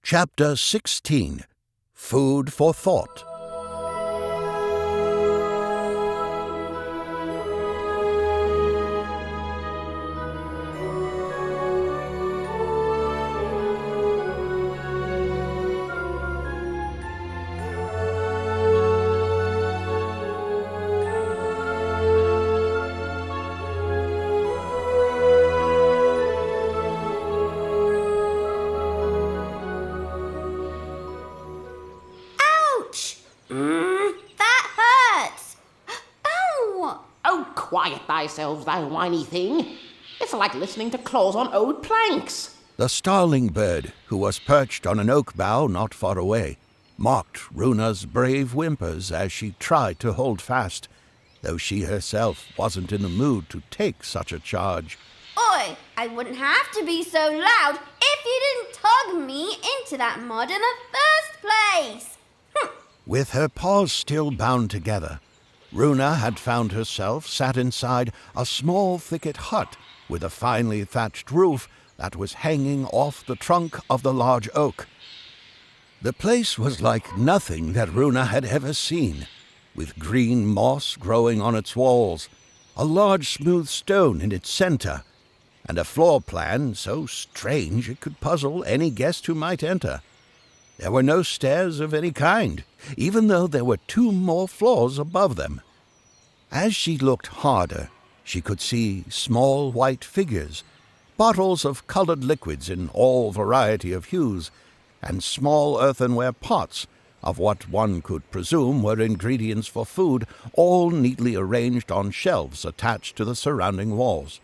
Chapter 16. Food for Thought. Quiet thyself, thou whiny thing. It's like listening to claws on old planks. The starling bird, who was perched on an oak bough not far away, mocked Ruuna's brave whimpers as she tried to hold fast, though she herself wasn't in the mood to take such a charge. Oi, I wouldn't have to be so loud if you didn't tug me into that mud in the first place. With her paws still bound together, Ruuna had found herself sat inside a small thicket hut with a finely thatched roof that was hanging off the trunk of the large oak. The place was like nothing that Ruuna had ever seen, with green moss growing on its walls, a large smooth stone in its center, and a floor plan so strange it could puzzle any guest who might enter. There were no stairs of any kind, even though there were 2 more floors above them. As she looked harder, she could see small white figures, bottles of colored liquids in all variety of hues, and small earthenware pots of what one could presume were ingredients for food, all neatly arranged on shelves attached to the surrounding walls.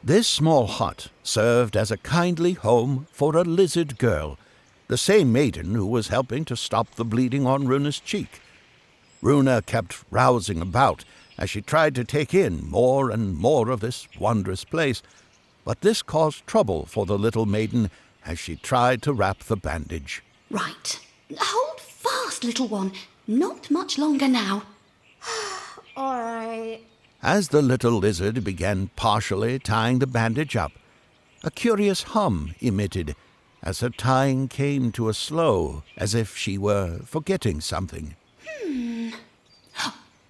This small hut served as a kindly home for a lizard girl, the same maiden who was helping to stop the bleeding on Ruuna's cheek. Ruuna kept rousing about as she tried to take in more and more of this wondrous place, but this caused trouble for the little maiden as she tried to wrap the bandage. Right. Hold fast, little one. Not much longer now. All right. As the little lizard began partially tying the bandage up, a curious hum emitted as her tying came to a slow, as if she were forgetting something.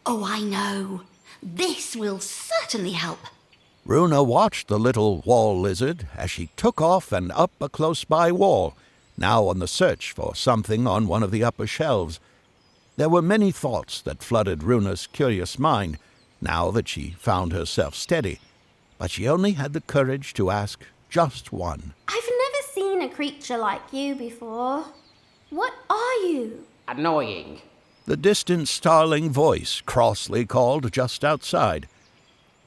Oh, I know. This will certainly help. Ruuna watched the little wall lizard as she took off and up a close-by wall, now on the search for something on one of the upper shelves. There were many thoughts that flooded Ruuna's curious mind, now that she found herself steady, but she only had the courage to ask just one. I've never seen a creature like you before. What are you? Annoying. The distant starling voice crossly called just outside.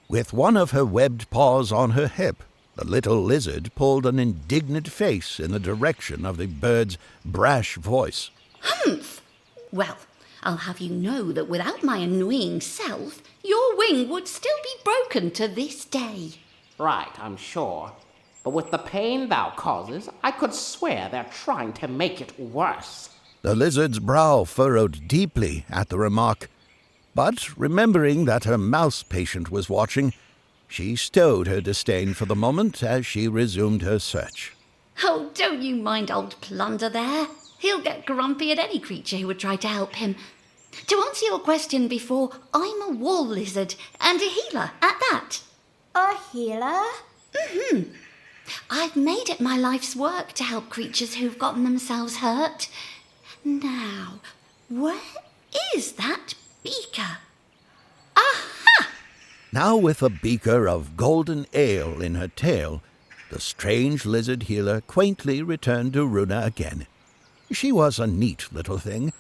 With one of her webbed paws on her hip, the little lizard pulled an indignant face in the direction of the bird's brash voice. Humph! Well, I'll have you know that without my annoying self, your wing would still be broken to this day. Right, I'm sure. But with the pain thou causes, I could swear they're trying to make it worse. The lizard's brow furrowed deeply at the remark, but remembering that her mouse patient was watching, she stowed her disdain for the moment as she resumed her search. Oh, don't you mind old Plnder there. He'll get grumpy at any creature who would try to help him. To answer your question before, I'm a wall lizard and a healer at that. A healer? Mm-hmm. I've made it my life's work to help creatures who've gotten themselves hurt. Now, where is that beaker? Aha! Now with a beaker of golden ale in her tail, the strange lizard healer quaintly returned to Ruuna again. She was a neat little thing,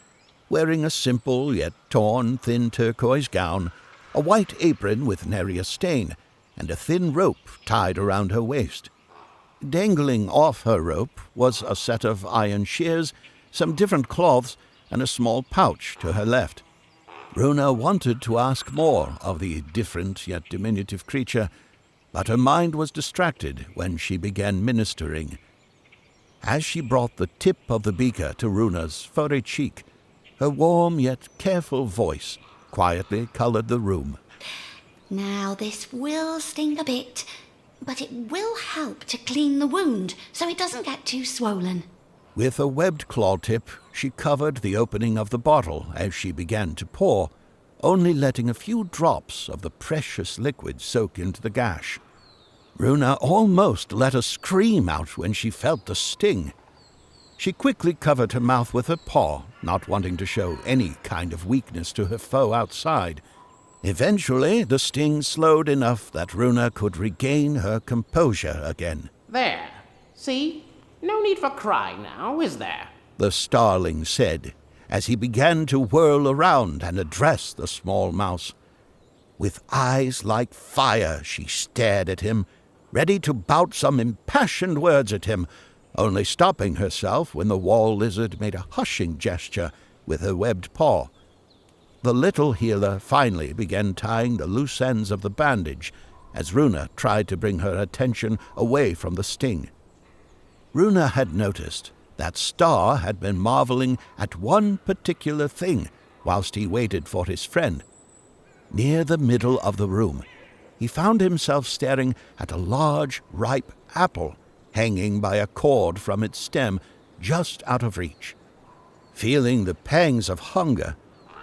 wearing a simple yet torn thin turquoise gown, a white apron with nary a stain, and a thin rope tied around her waist. Dangling off her rope was a set of iron shears, some different cloths, and a small pouch to her left. Ruuna wanted to ask more of the different yet diminutive creature, but her mind was distracted when she began ministering. As she brought the tip of the beaker to Ruuna's furry cheek, her warm yet careful voice quietly colored the room. Now this will sting a bit, but it will help to clean the wound so it doesn't get too swollen. With a webbed claw tip, she covered the opening of the bottle as she began to pour, only letting a few drops of the precious liquid soak into the gash. Ruuna almost let a scream out when she felt the sting. She quickly covered her mouth with her paw, not wanting to show any kind of weakness to her foe outside. Eventually, the sting slowed enough that Ruuna could regain her composure again. There. See? No need for crying now, is there? The Starling said, as he began to whirl around and address the small mouse. With eyes like fire, she stared at him, ready to bout some impassioned words at him, only stopping herself when the wall lizard made a hushing gesture with her webbed paw. The little healer finally began tying the loose ends of the bandage as Ruuna tried to bring her attention away from the sting. Ruuna had noticed that Star had been marveling at one particular thing whilst he waited for his friend. Near the middle of the room, he found himself staring at a large, ripe apple hanging by a cord from its stem just out of reach. Feeling the pangs of hunger,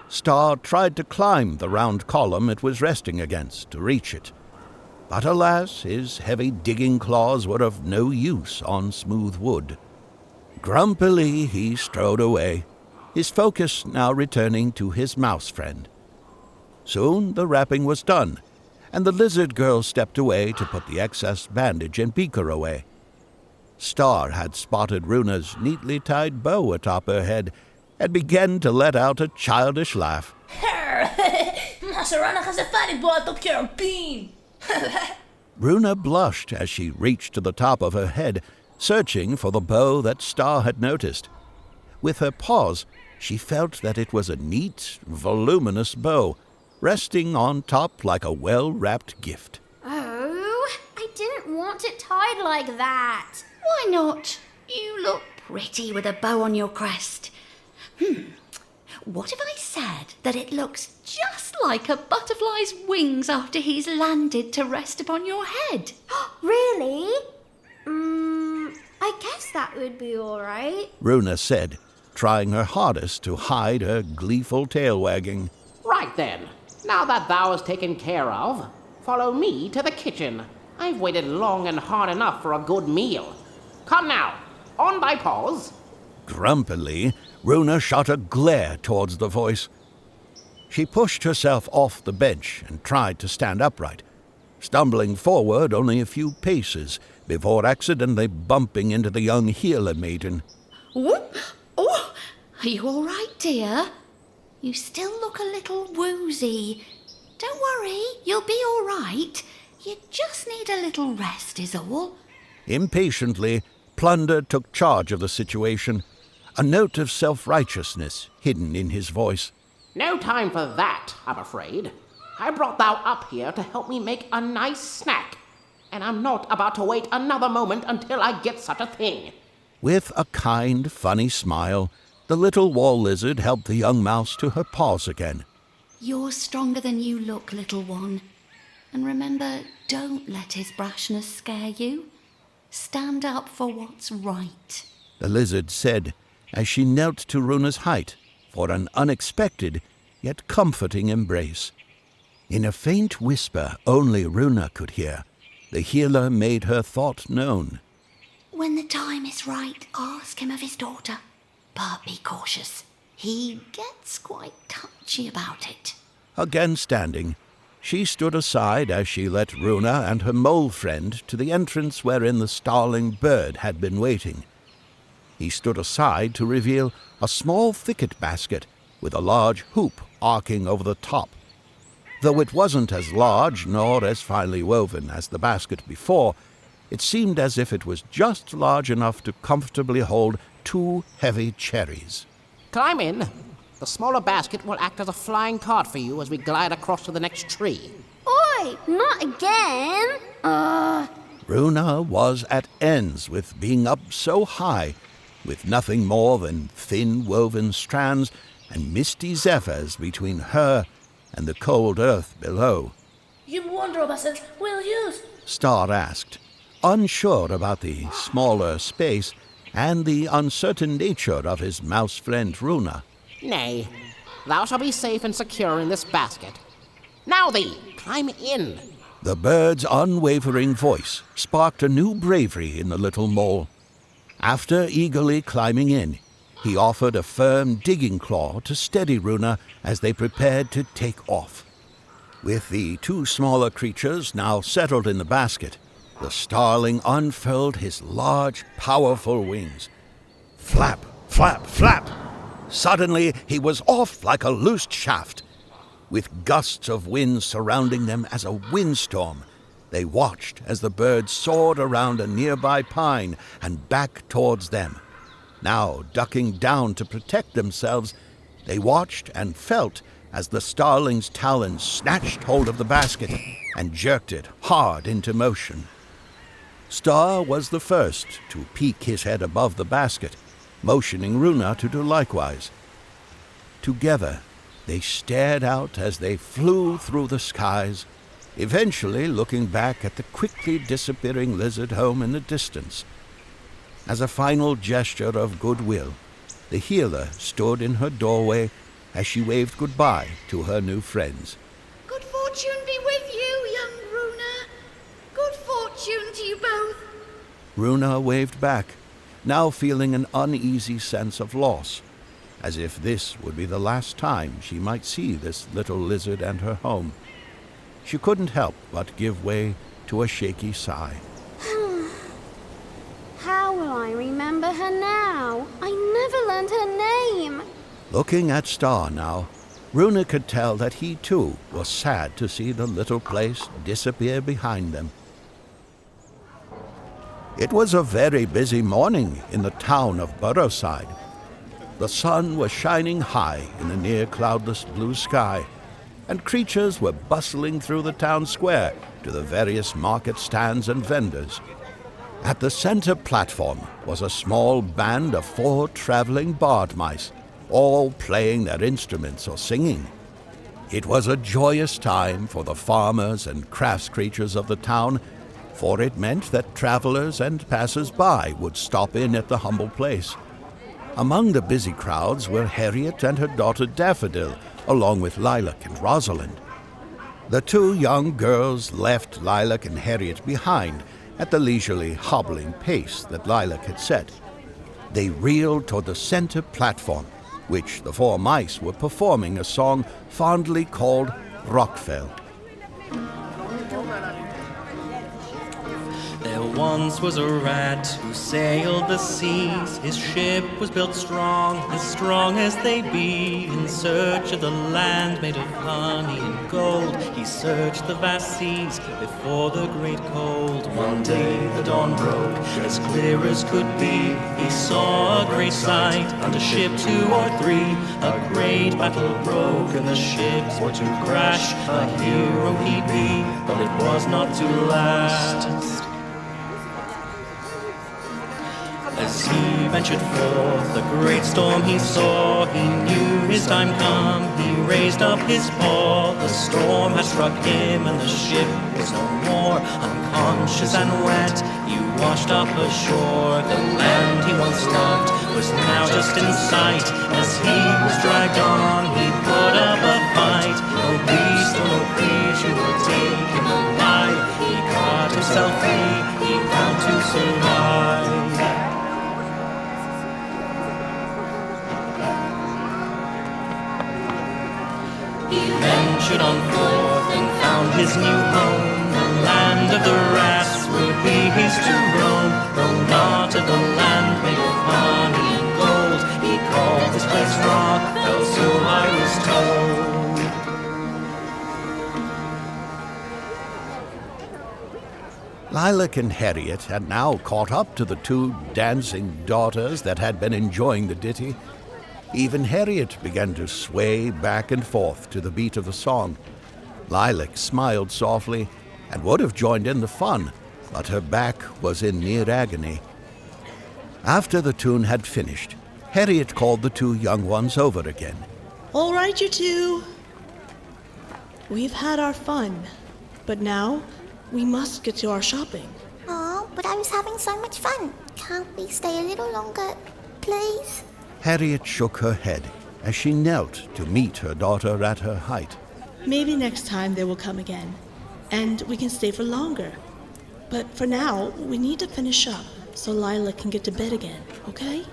Star tried to climb the round column it was resting against to reach it. But alas, his heavy digging claws were of no use on smooth wood. Grumpily he strode away, his focus now returning to his mouse friend. Soon the wrapping was done, and the lizard girl stepped away to put the excess bandage and beaker away. Star had spotted Ruuna's neatly tied bow atop her head and began to let out a childish laugh. Masarana has a funny bot up your bean. Ruuna blushed as she reached to the top of her head, searching for the bow that Star had noticed. With her paws, she felt that it was a neat, voluminous bow, resting on top like a well-wrapped gift. Oh, I didn't want it tied like that. Why not? You look pretty with a bow on your crest. What if I said that it looks just like a butterfly's wings after he's landed to rest upon your head? Really? I guess that would be all right. Ruuna said, trying her hardest to hide her gleeful tail wagging. Right then. Now that thou is taken care of, follow me to the kitchen. I've waited long and hard enough for a good meal. Come now, on thy paws. Grumpily, Ruuna shot a glare towards the voice. She pushed herself off the bench and tried to stand upright, stumbling forward only a few paces before accidentally bumping into the young healer maiden. Oh, are you all right, dear? You still look a little woozy. Don't worry, you'll be all right. You just need a little rest is all. Impatiently, Plnder took charge of the situation, a note of self-righteousness hidden in his voice. No time for that, I'm afraid. I brought thou up here to help me make a nice snack, and I'm not about to wait another moment until I get such a thing. With a kind, funny smile, the little wall lizard helped the young mouse to her paws again. You're stronger than you look, little one. And remember, don't let his brashness scare you. Stand up for what's right. The lizard said, as she knelt to Ruuna's height for an unexpected yet comforting embrace. In a faint whisper only Ruuna could hear, the healer made her thought known. When the time is right, ask him of his daughter. But be cautious. He gets quite touchy about it. Again standing, she stood aside as she led Ruuna and her mole friend to the entrance wherein the Starling bird had been waiting. He stood aside to reveal a small thicket basket with a large hoop arcing over the top. Though it wasn't as large nor as finely woven as the basket before, it seemed as if it was just large enough to comfortably hold 2 heavy cherries. Climb in. The smaller basket will act as a flying cart for you as we glide across to the next tree. Oi, not again. Ruuna was at ends with being up so high, with nothing more than thin woven strands and misty zephyrs between her and the cold earth below. You wonder about it, will you? Star asked, unsure about the smaller space and the uncertain nature of his mouse friend Ruuna. Nay, thou shalt be safe and secure in this basket. Now thee, climb in. The bird's unwavering voice sparked a new bravery in the little mole. After eagerly climbing in, he offered a firm digging claw to steady Ruuna as they prepared to take off. With the two smaller creatures now settled in the basket, the starling unfurled his large, powerful wings. Flap, flap, flap! Suddenly he was off like a loosed shaft. With gusts of wind surrounding them as a windstorm, they watched as the bird soared around a nearby pine and back towards them. Now, ducking down to protect themselves, they watched and felt as the starling's talons snatched hold of the basket and jerked it hard into motion. Star was the first to peek his head above the basket, motioning Ruuna to do likewise. Together, they stared out as they flew through the skies, eventually looking back at the quickly disappearing lizard home in the distance. As a final gesture of goodwill, the healer stood in her doorway as she waved goodbye to her new friends. Good fortune be with you, young Ruuna. Good fortune to you both. Ruuna waved back, now feeling an uneasy sense of loss, as if this would be the last time she might see this little lizard and her home. She couldn't help but give way to a shaky sigh. How will I remember her now? I never learned her name. Looking at Star now, Ruuna could tell that he too was sad to see the little place disappear behind them. It was a very busy morning in the town of Burrowside. The sun was shining high in the near cloudless blue sky, and creatures were bustling through the town square to the various market stands and vendors. At the center platform was a small band of 4 traveling bard mice, all playing their instruments or singing. It was a joyous time for the farmers and crafts creatures of the town, for it meant that travelers and passers-by would stop in at the humble place. Among the busy crowds were Harriet and her daughter Daffodil, along with Lilac and Rosalind. The 2 young girls left Lilac and Harriet behind at the leisurely hobbling pace that Lilac had set. They reeled toward the center platform, which the 4 mice were performing a song fondly called Rokfel. There once was a rat who sailed the seas. His ship was built strong as they be. In search of the land made of honey and gold, he searched the vast seas before the great cold. One day the dawn broke, as clear as could be. He saw a great sight, under ship 2 or 3. A great battle broke, and the ships were to crash. A hero he'd be, but it was not to last. As he ventured forth, the great storm he saw. He knew his time come, he raised up his paw. The storm had struck him, and the ship was no more. Unconscious and wet, he washed up ashore. The land he once loved was now just in sight. As he was dragged on, he put up a fight. No beast or no creature would take him alive. He got himself free, he found to survive. He ventured on forth and found his new home. The land of the rats will be his to roam. Though not of the land made of honey and gold, he called this place Rokfel, so I was told. Lilac and Harriet had now caught up to the 2 dancing daughters that had been enjoying the ditty. Even Harriet began to sway back and forth to the beat of the song. Lilac smiled softly and would have joined in the fun, but her back was in near agony. After the tune had finished, Harriet called the 2 young ones over again. All right, you 2. We've had our fun, but now we must get to our shopping. Oh, but I was having so much fun. Can't we stay a little longer, please? Harriet shook her head as she knelt to meet her daughter at her height. Maybe next time they will come again, and we can stay for longer. But for now, we need to finish up so Lilac can get to bed again, okay?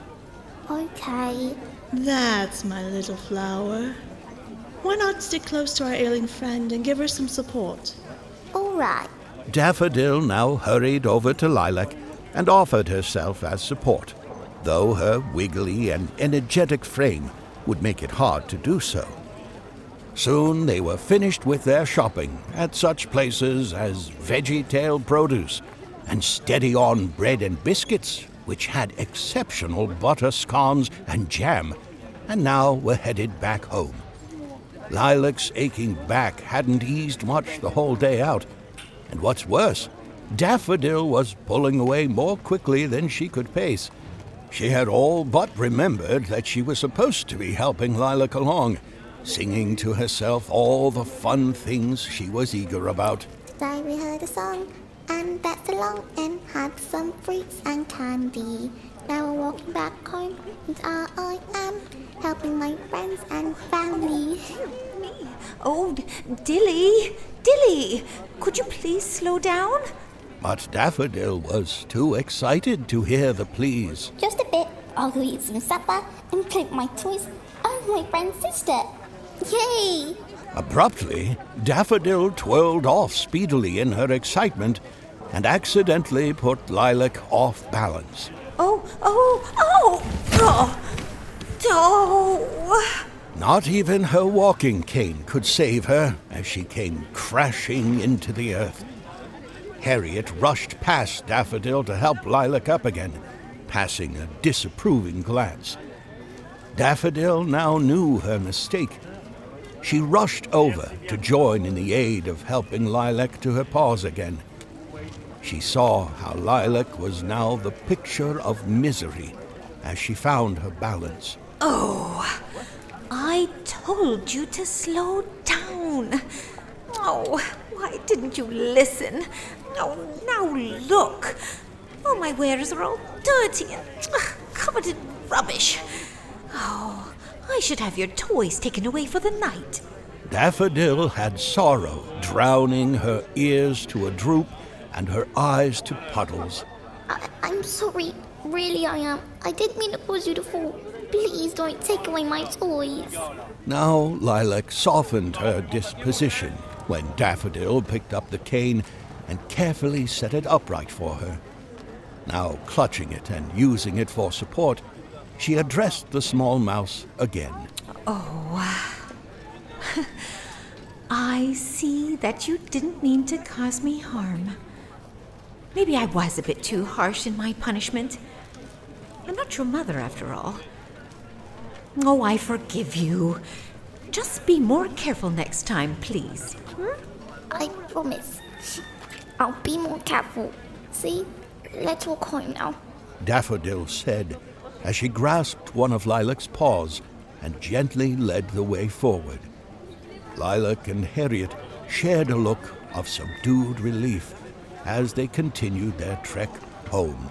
Okay. That's my little flower. Why not stick close to our ailing friend and give her some support? All right. Daffodil now hurried over to Lilac and offered herself as support, though her wiggly and energetic frame would make it hard to do so. Soon they were finished with their shopping at such places as Veggie-Tail Produce and Steady-On Bread and Biscuits, which had exceptional butter scones and jam, and now were headed back home. Lilac's aching back hadn't eased much the whole day out, and what's worse, Daffodil was pulling away more quickly than she could pace. She had all but remembered that she was supposed to be helping Lilac along, singing to herself all the fun things she was eager about. Today we heard a song and danced along and had some fruits and candy. Now we're walking back home and I am helping my friends and family. Oh, Dilly, could you please slow down? But Daffodil was too excited to hear the pleas. Just a bit. I'll go eat some supper and play with my toys. I'm my friend's sister. Yay! Abruptly, Daffodil twirled off speedily in her excitement and accidentally put Lilac off balance. Oh! Not even her walking cane could save her as she came crashing into the earth. Harriet rushed past Daffodil to help Lilac up again, passing a disapproving glance. Daffodil now knew her mistake. She rushed over to join in the aid of helping Lilac to her paws again. She saw how Lilac was now the picture of misery as she found her balance. Oh, I told you to slow down. Oh, why didn't you listen? Oh, now look. All my wares are all dirty and covered in rubbish. Oh, I should have your toys taken away for the night. Daffodil had sorrow drowning her ears to a droop and her eyes to puddles. I'm sorry. Really, I am. I didn't mean to cause you to fall. Please don't take away my toys. Now Lilac softened her disposition when Daffodil picked up the cane and carefully set it upright for her. Now clutching it and using it for support, she addressed the small mouse again. Oh, I see that you didn't mean to cause me harm. Maybe I was a bit too harsh in my punishment. I'm not your mother, after all. Oh, I forgive you. Just be more careful next time, please. I promise. I'll be more careful. See? Let's walk home now. Daffodil said as she grasped one of Lilac's paws and gently led the way forward. Lilac and Harriet shared a look of subdued relief as they continued their trek home.